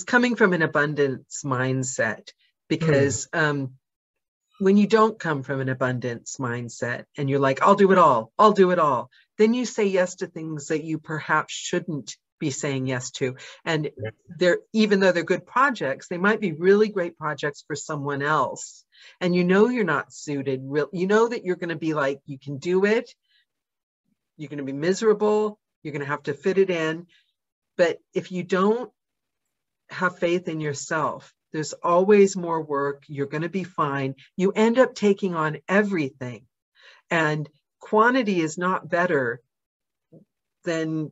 coming from an abundance mindset, because when you don't come from an abundance mindset and you're like, I'll do it all, then you say yes to things that you perhaps shouldn't be saying yes to. And even though they're good projects, they might be really great projects for someone else. And you're not suited. You know that you're going to be like, you can do it. You're going to be miserable. You're going to have to fit it in. But if you don't have faith in yourself, there's always more work. You're going to be fine. You end up taking on everything. And quantity is not better than,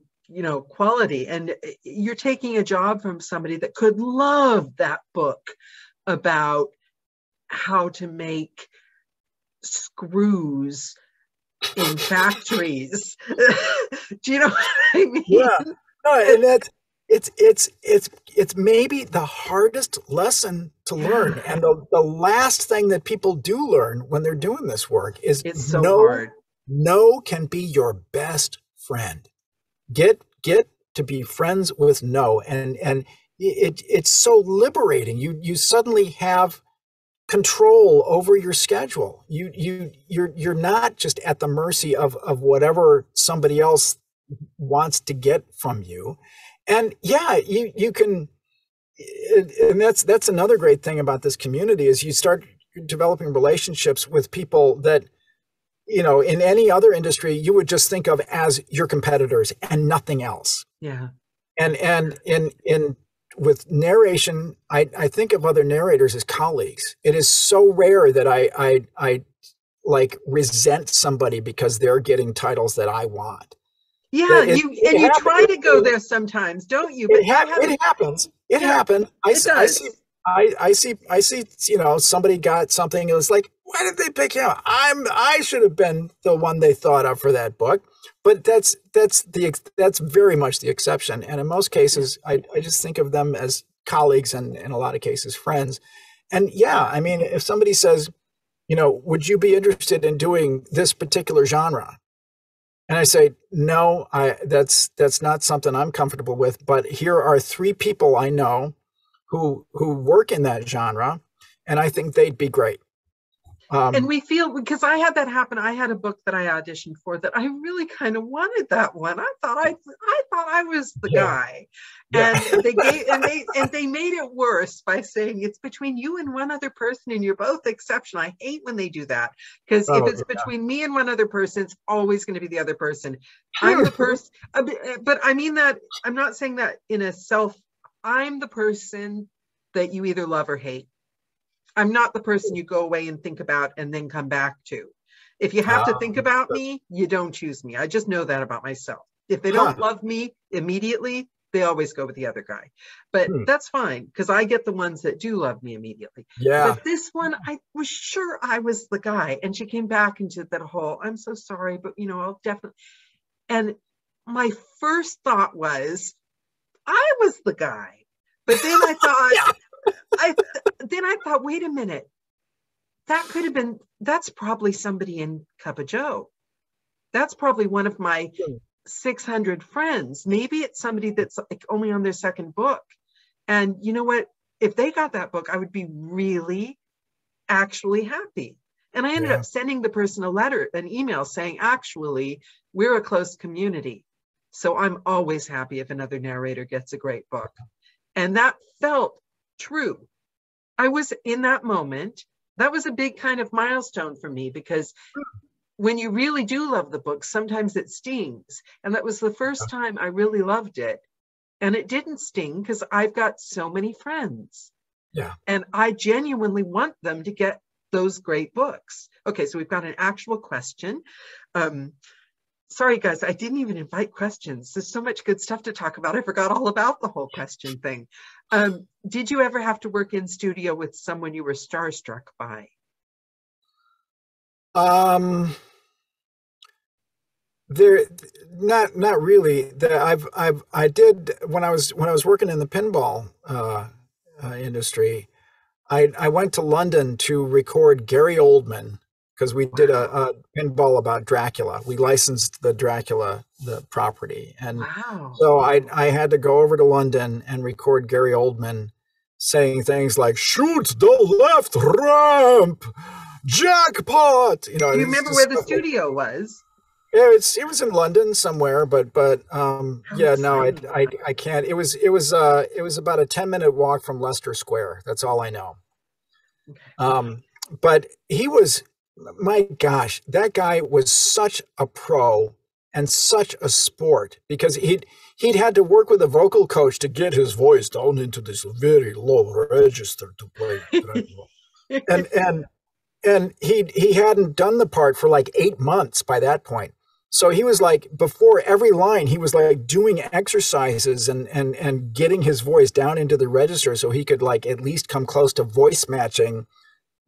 quality. And you're taking a job from somebody that could love that book about how to make screws in factories. Do you know what I mean? Yeah. No, and it's maybe the hardest lesson to learn. And the last thing that people do learn when they're doing this work is it's so hard. No can be your best friend. Get to be friends with no. And it's so liberating. You suddenly have control over your schedule. You're not just at the mercy of whatever somebody else wants to get from you. And yeah, you can, and that's another great thing about this community is you start developing relationships with people that, you know, in any other industry you would just think of as your competitors and nothing else. Yeah. And in with narration, I think of other narrators as colleagues. It is so rare that I like resent somebody because they're getting titles that I want. Yeah, you try to go there sometimes, don't you? But it happens. It happened. I see. You know, somebody got something. It was like, why did they pick him? I should have been the one they thought of for that book. But that's very much the exception. And in most cases, I just think of them as colleagues and in a lot of cases friends. And yeah, I mean, if somebody says, you know, would you be interested in doing this particular genre? And I say, no, that's not something I'm comfortable with. But here are 3 people I know who work in that genre, and I think they'd be great. And we feel, because I had that happen. I had a book that I auditioned for that I really kind of wanted that one. I thought I was the guy, and they made it worse by saying it's between you and one other person, and you're both exceptional. I hate when they do that, because if it's between me and one other person, it's always going to be the other person. I'm the person, but I mean that I'm not saying that in a self. I'm the person that you either love or hate. I'm not the person you go away and think about and then come back to. If you have to think about me, you don't choose me. I just know that about myself. If they don't love me immediately, they always go with the other guy. But that's fine, because I get the ones that do love me immediately. Yeah. But this one, I was sure I was the guy. And she came back into that whole, I'm so sorry, but you know, I'll definitely. And my first thought was, I was the guy. But then I thought, I thought, wait a minute, that could have been, that's probably somebody in Cup of Joe. That's probably one of my 600 friends. Maybe it's somebody that's like only on their second book. And you know what? If they got that book, I would be really actually happy. And I ended up sending the person a letter, an email saying, actually, we're a close community. So I'm always happy if another narrator gets a great book. And that felt true. I was in that moment. That was a big kind of milestone for me, because when you really do love the book, sometimes it stings. And that was the first time I really loved it. And it didn't sting because I've got so many friends. Yeah. And I genuinely want them to get those great books. Okay, so we've got an actual question. Sorry, guys, I didn't even invite questions. There's so much good stuff to talk about. I forgot all about the whole question thing. Did you ever have to work in studio with someone you were starstruck by? There, not really. I did when I was working in the pinball industry. I went to London to record Gary Oldman, because we did a pinball about Dracula. We licensed the property. And so I had to go over to London and record Gary Oldman saying things like, shoot the left ramp, jackpot. You know, do you remember where the studio was? Yeah, it was in London somewhere, but yeah, no, I can't. It was about a 10-minute walk from Leicester Square. That's all I know. Okay. But he was, my gosh, that guy was such a pro and such a sport, because he'd had to work with a vocal coach to get his voice down into this very low register to play. and he hadn't done the part for like 8 months by that point. So he was like, before every line, he was like doing exercises and getting his voice down into the register so he could like at least come close to voice matching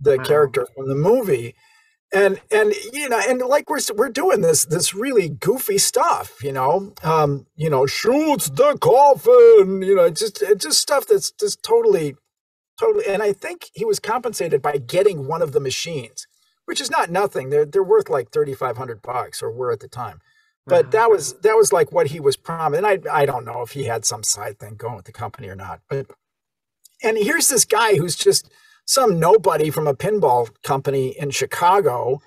the character from the movie. and like we're doing this really goofy stuff, shoots the coffin, just stuff that's just totally. And I think he was compensated by getting one of the machines, which is not nothing. They're worth like $3,500 or were at the time. But that was like what he was promised. And I don't know if he had some side thing going with the company or not. And here's this guy who's just some nobody from a pinball company in Chicago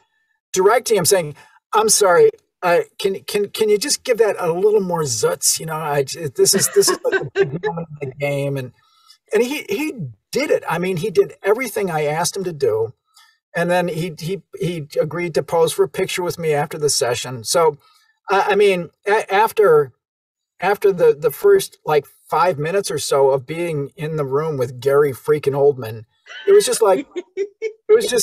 directing him, saying, "I'm sorry, can you just give that a little more zutz? This is like the big moment of the game." And he did it. I mean, he did everything I asked him to do, and then he agreed to pose for a picture with me after the session. So, I mean, after the first like 5 minutes or so of being in the room with Gary freaking Oldman, it was just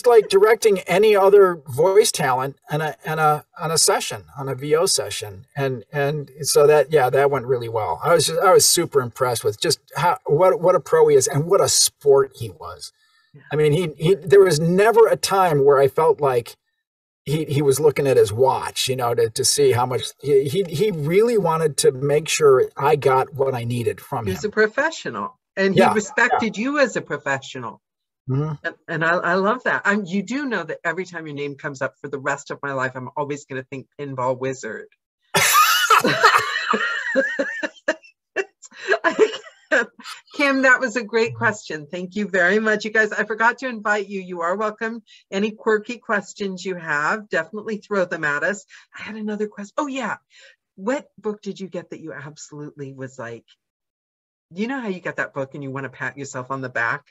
like directing any other voice talent on a session, on a VO session, and so that went really well. I was super impressed with just what a pro he is and what a sport he was. I mean, there was never a time where I felt like he was looking at his watch, to see how much he really wanted to make sure I got what I needed from him. He's a professional, and he respected you as a professional. Mm-hmm. And I love that. You do know that every time your name comes up for the rest of my life, I'm always going to think Pinball Wizard. Kim, that was a great question. Thank you very much. You guys, I forgot to invite you. You are welcome. Any quirky questions you have, definitely throw them at us. I had another question. Oh, yeah. What book did you get that you absolutely was like, you know how you get that book and you want to pat yourself on the back?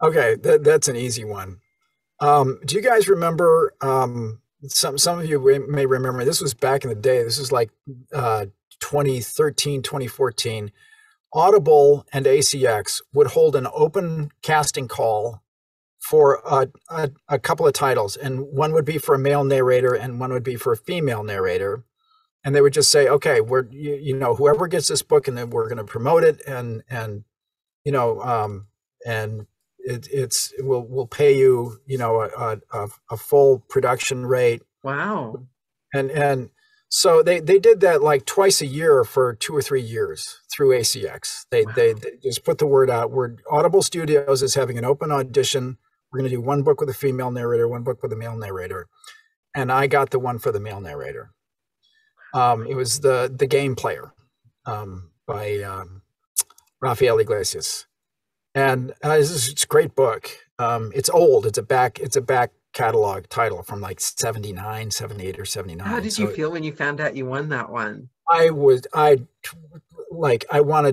Okay, that's an easy one. Do you guys remember, some of you may remember, this was back in the day, this was like 2013, 2014, Audible and ACX would hold an open casting call for a couple of titles, and one would be for a male narrator and one would be for a female narrator. And they would just say, okay, whoever gets this book, and then we're going to promote it, and we'll pay you, a full production rate. Wow. And so they did that like twice a year for 2 or 3 years through ACX. They just put the word out. Audible Studios is having an open audition. We're going to do one book with a female narrator, one book with a male narrator. And I got the one for the male narrator. It was the Game Player by Rafael Iglesias. And it's a great book. It's old. It's a back catalog title from like 79, 78 or 79. How did you feel when you found out you won that one? I wanted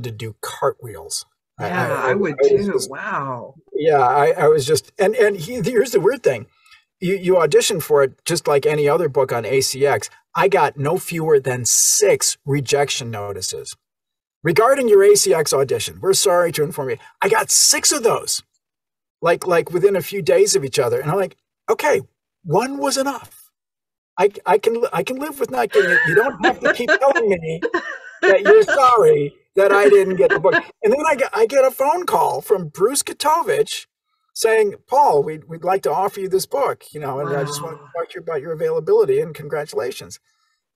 to do cartwheels. Yeah, I would too. Wow. Yeah, I was just, and here's the weird thing. You audition for it just like any other book on ACX. I got no fewer than 6 rejection notices. Regarding your ACX audition, we're sorry to inform you. I got 6 of those, like within a few days of each other. And I'm like, okay, one was enough. I can live with not getting it. You don't have to keep telling me that you're sorry that I didn't get the book. And then I get a phone call from Bruce Katovich saying, Paul, we'd like to offer you this book, and I just want to talk to you about your availability, and congratulations.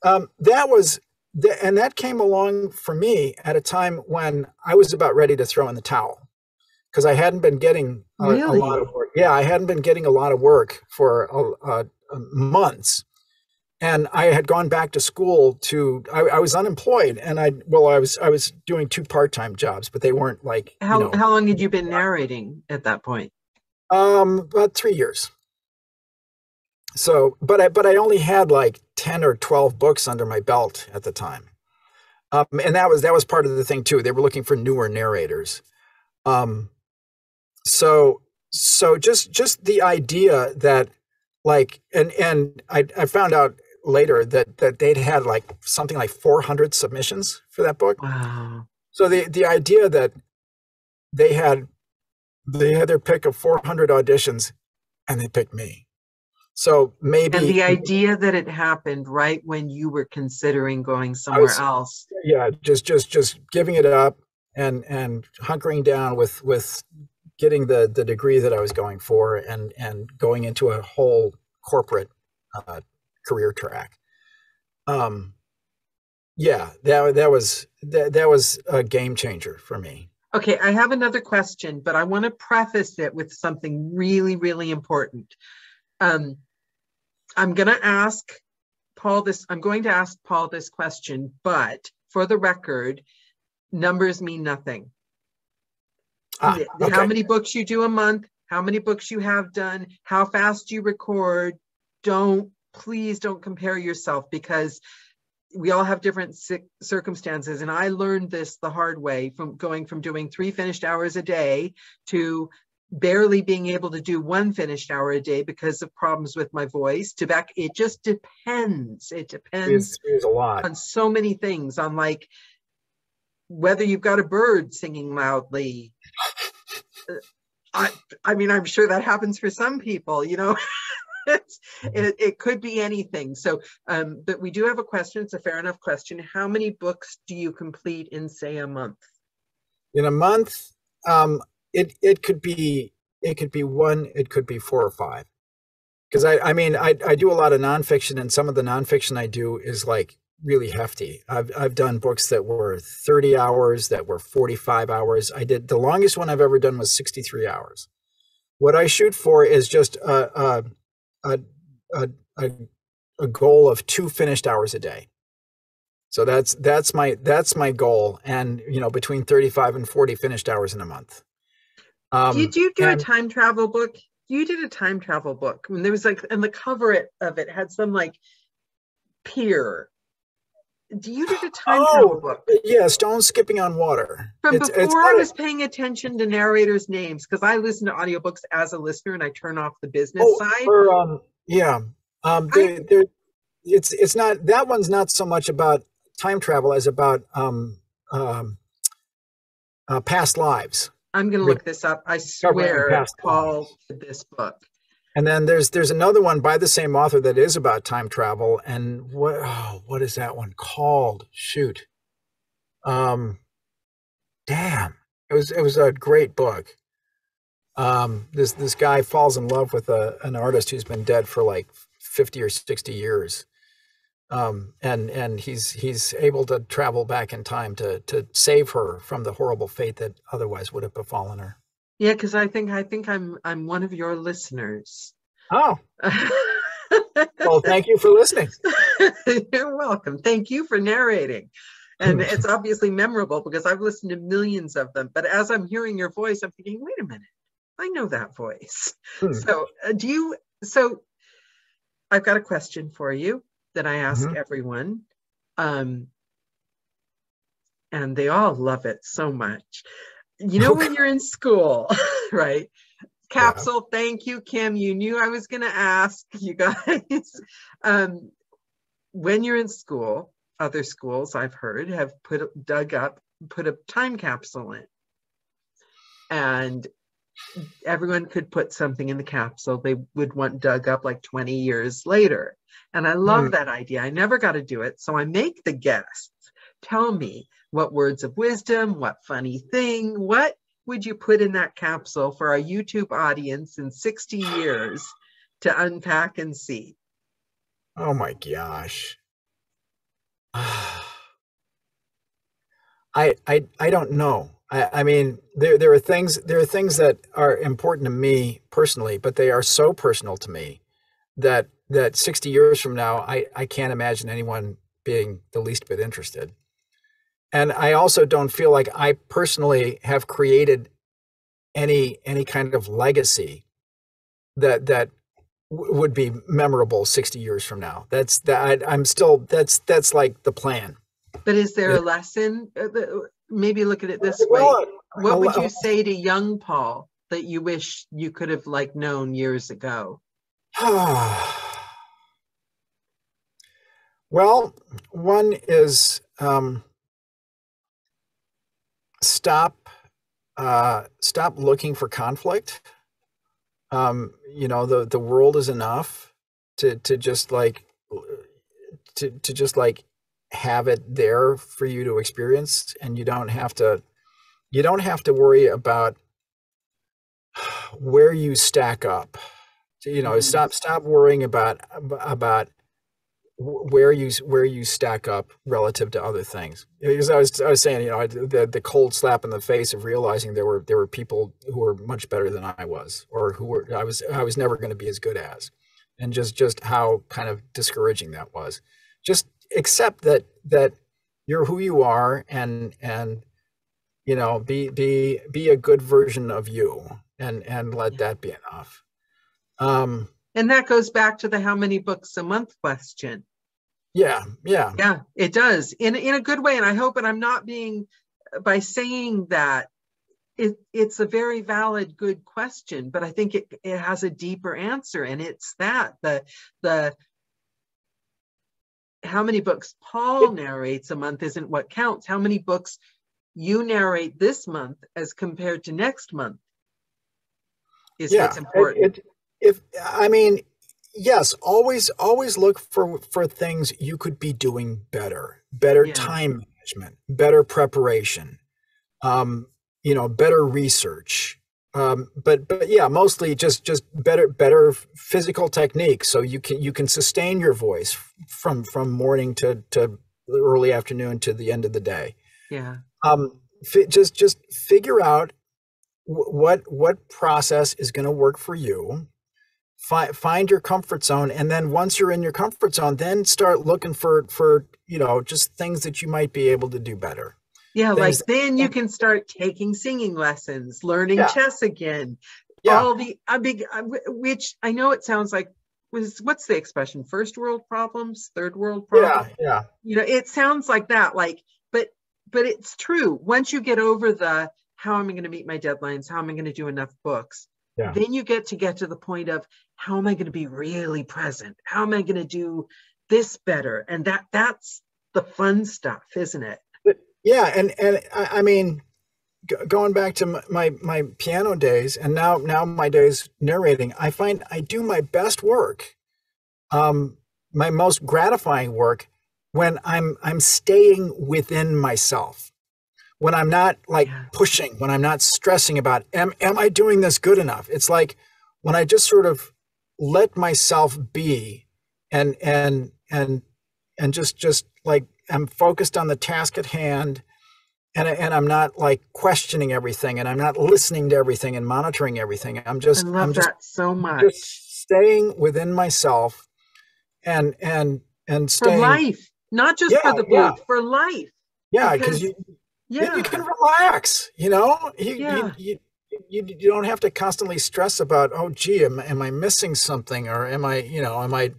That came along for me at a time when I was about ready to throw in the towel, because I hadn't been getting a lot of work. Yeah, I hadn't been getting a lot of work for months. And I had gone back to school I was unemployed, and I was doing 2 part-time jobs, but they weren't like. How long had you been narrating at that point? About 3 years. So, but I only had like 10 or 12 books under my belt at the time. And that was part of the thing too. They were looking for newer narrators. So just the idea that like, and I found out later that they'd had like something like 400 submissions for that book. Wow. So the idea that they had their pick of 400 auditions and they picked me. So maybe. And the idea that it happened right when you were considering going somewhere else. Yeah, just giving it up and hunkering down with getting the degree that I was going for and going into a whole corporate career track. Yeah, that was a game changer for me. Okay, I have another question, but I want to preface it with something really, really important. I'm going to ask Paul this question, but for the record, numbers mean nothing. Okay. How many books you do a month, how many books you have done, how fast you record, please don't compare yourself, because we all have different circumstances. And I learned this the hard way from going from doing 3 finished hours a day to barely being able to do 1 finished hour a day because of problems with my voice to back. It just depends. It depends a lot on so many things, on like whether you've got a bird singing loudly. I mean, I'm sure that happens for some people, you know. It could be anything. So, but we do have a question. It's a fair enough question. How many books do you complete in, say, a month? In a month, it could be 1, it could be 4 or 5. Because I do a lot of nonfiction, and some of the nonfiction I do is like really hefty. I've done books that were 30 hours, that were 45 hours. The longest one I've ever done was 63 hours. What I shoot for is just a goal of 2 finished hours a day. So that's my goal, and between 35 and 40 finished hours in a month. Did you do a time travel book? You did a time travel book when there was like, and the cover of it had some like pier. You did a time travel book. Yeah, Stone Skipping on Water. From before I was paying attention to narrators' names, because I listen to audiobooks as a listener and I turn off the business side. It's not, that one's not so much about time travel as about past lives. I'm going to look this up. I swear Paul did this book. And then there's another one by the same author that is about time travel. And what is that one called? Shoot. Damn. It was a great book. This guy falls in love with an artist who's been dead for like 50 or 60 years. And he's able to travel back in time to save her from the horrible fate that otherwise would have befallen her. Yeah, because I think I'm one of your listeners. Oh. Well, thank you for listening. You're welcome. Thank you for narrating. And it's obviously memorable because I've listened to millions of them. But as I'm hearing your voice, I'm thinking, wait a minute, I know that voice. So I've got a question for you that I ask everyone. And they all love it so much. When you're in school, right? Capsule, yeah. Thank you, Kim. You knew I was going to ask you guys. When you're in school, other schools I've heard have put a time capsule in. And everyone could put something in the capsule they would want dug up like 20 years later. And I love that idea. I never got to do it. So I make the guests tell me what words of wisdom, what funny thing, what would you put in that capsule for our YouTube audience in 60 years to unpack and see? Oh my gosh. I don't know. I mean, there are things that are important to me personally, but they are so personal to me that 60 years from now, I can't imagine anyone being the least bit interested. And I also don't feel like I personally have created any kind of legacy that would be memorable 60 years from now. That's like the plan. But is there a lesson? Maybe look at it this way. What would you say to young Paul that you wish you could have known years ago? Well, one is stop looking for conflict. The world is enough to just have it there for you to experience, and you don't have to worry about where you stack up You know, Mhm. stop worrying about where you stack up relative to other things. Because I was saying, you know, the cold slap in the face of realizing there were people who were much better than I was, or who were I was never going to be as good as, and just how kind of discouraging that was. Just accept that you're who you are, and you know, be a good version of you, and let Yeah. that be enough. Um, And that goes back to the how many books a month question. yeah, yeah. Yeah, it does in a good way. And I hope, and I'm not being, by saying that, it's a very valid, good question, but I think it has a deeper answer. And it's that the how many books Paul narrates a month isn't what counts. How many books you narrate this month as compared to next month is Yeah, what's important. if I mean, yes, always look for things you could be doing better, better Yeah. time management, better preparation, um, you know, better research. But yeah, mostly just better physical technique, so you can sustain your voice from morning to early afternoon to the end of the day. Yeah. Just figure out what process is going to work for you. Find your comfort zone, and then once you're in your comfort zone, then start looking for you know, just things that you might be able to do better. Yeah, Things like that, then you can start taking singing lessons, learning yeah, chess again. yeah, All the big, which I know it sounds like, what's the expression? First world problems, third world problems. yeah, You know, it sounds like that. Like, but it's true. Once you get over the how am I going to meet my deadlines? How am I going to do enough books? yeah. Then you get to the point of how am I going to be really present? How am I going to do this better? And that's the fun stuff, isn't it? Yeah, and I mean, going back to my piano days, and now my days narrating, I find I do my best work, um, my most gratifying work, when I'm staying within myself, when I'm not like Yeah. pushing, when I'm not stressing about am I doing this good enough? It's like when I just sort of let myself be, and just like I'm focused on the task at hand, and I'm not like questioning everything, and I'm not listening to everything and monitoring everything. I I'm love that so much. just staying within myself, and For staying. life, not just Yeah, for the yeah, book, for life. yeah, because Because you can yeah, relax, you know. yeah. You don't have to constantly stress about, oh gee, am I missing something, or am I, you know, am I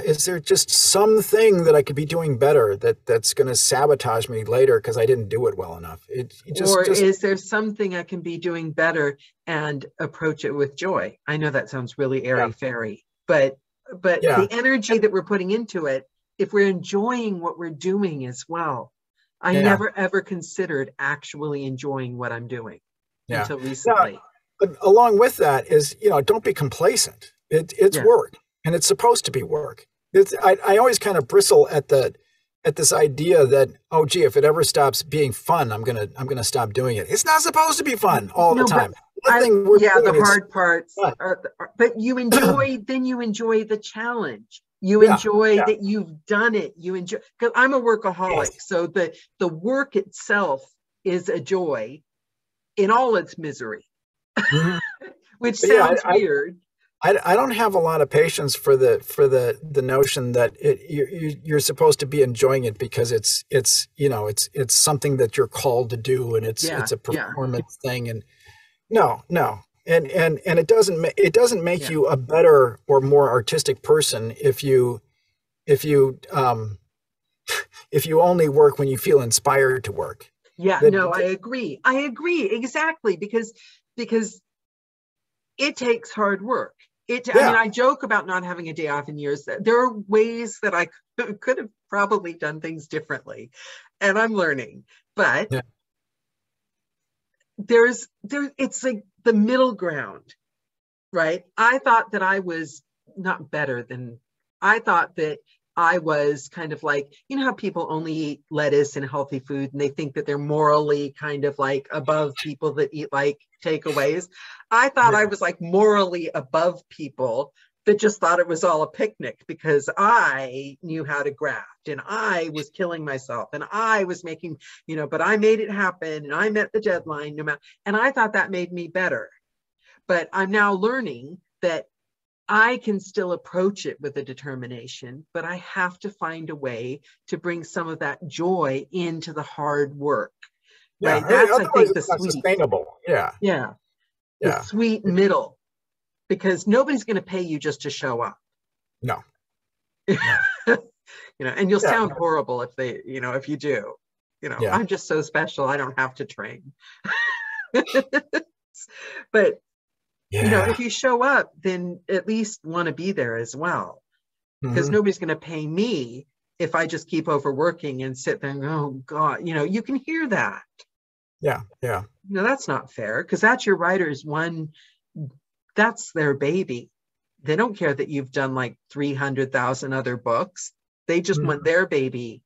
is there just something that I could be doing better that's going to sabotage me later because I didn't do it well enough? It Or just is there something I can be doing better and approach it with joy? I know that sounds really yeah, airy fairy, but yeah, the energy that we're putting into it, if we're enjoying what we're doing as well. I yeah, never ever considered actually enjoying what I'm doing yeah. until Now, recently. along with that is, you know, don't be complacent. It's Yeah. work, and it's supposed to be work. I always kind of bristle at this idea that, oh gee, if it ever stops being fun, I'm gonna stop doing it. It's not supposed to be fun all the No, but time. Nothing we're yeah, the doing is hard parts fun. but you enjoy, then you enjoy the challenge. You Yeah, enjoy yeah, that you've done it. You enjoy, because I'm a yes. workaholic. So the work itself is a joy in all its misery, Mhm. which But yeah, sounds weird. I don't have a lot of patience for the notion that you're supposed to be enjoying it because it's you know, it's something that you're called to do, and Yeah, it's a yeah, performance thing. And no, and it doesn't make yeah. you a better or more artistic person if you if you only work when you feel inspired to work. Yeah, That no, I agree. I agree exactly, because it takes hard work. I mean, yeah, I joke about not having a day off in years. There are ways that I could have probably done things differently, and I'm learning. But yeah, it's like the middle ground, right? I thought that I was not better than, I thought that I was kind of like, you know how people only eat lettuce and healthy food and they think that they're morally kind of like above people that eat like takeaways. I thought I was like morally above people that just thought it was all a picnic because I knew how to graft and I was killing myself and I was making, you know, but I made it happen and I met the deadline no matter, and I thought that made me better. But I'm now learning that I can still approach it with a determination, but I have to find a way to bring some of that joy into the hard work. Right. That's, I think, the sweet, sustainable. Yeah. Yeah. The sweet middle, because nobody's going to pay you just to show up. No. You know, and you'll sound horrible if they, you know, if you do, you know, I'm just so special. I don't have to train. But you know, if you show up, then at least want to be there as well, because nobody's going to pay me if I just keep overworking and sit there and go, oh God, you know, you can hear that. Yeah. You know, that's not fair, because that's your writer's one, that's their baby. They don't care that you've done like 300,000 other books. They just want their baby,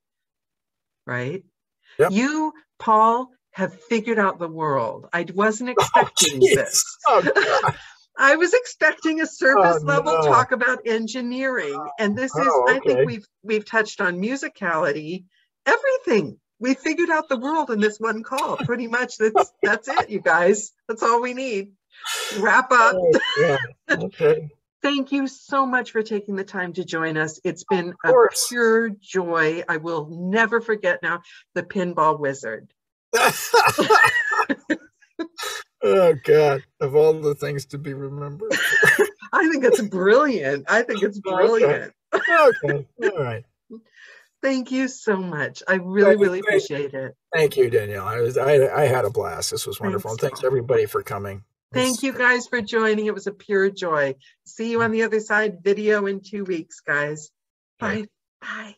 right? Yep. You, Paul, have figured out the world. I wasn't expecting this. I was expecting a surface level talk about engineering, and this is, I think we've touched on musicality, everything. We figured out the world in this one call. Pretty much that's it, you guys. That's all we need. Wrap up. Thank you so much for taking the time to join us. It's been a pure joy. I will never forget now the pinball wizard. Oh God, of all the things to be remembered. I think it's brilliant. Okay. All right. Thank you so much. I really appreciate it. Thank you, Daniela. I had a blast. This was wonderful. And thanks everybody for coming. Thank you guys for joining. It was a pure joy. See you on the other side video in 2 weeks, guys. Bye. Bye.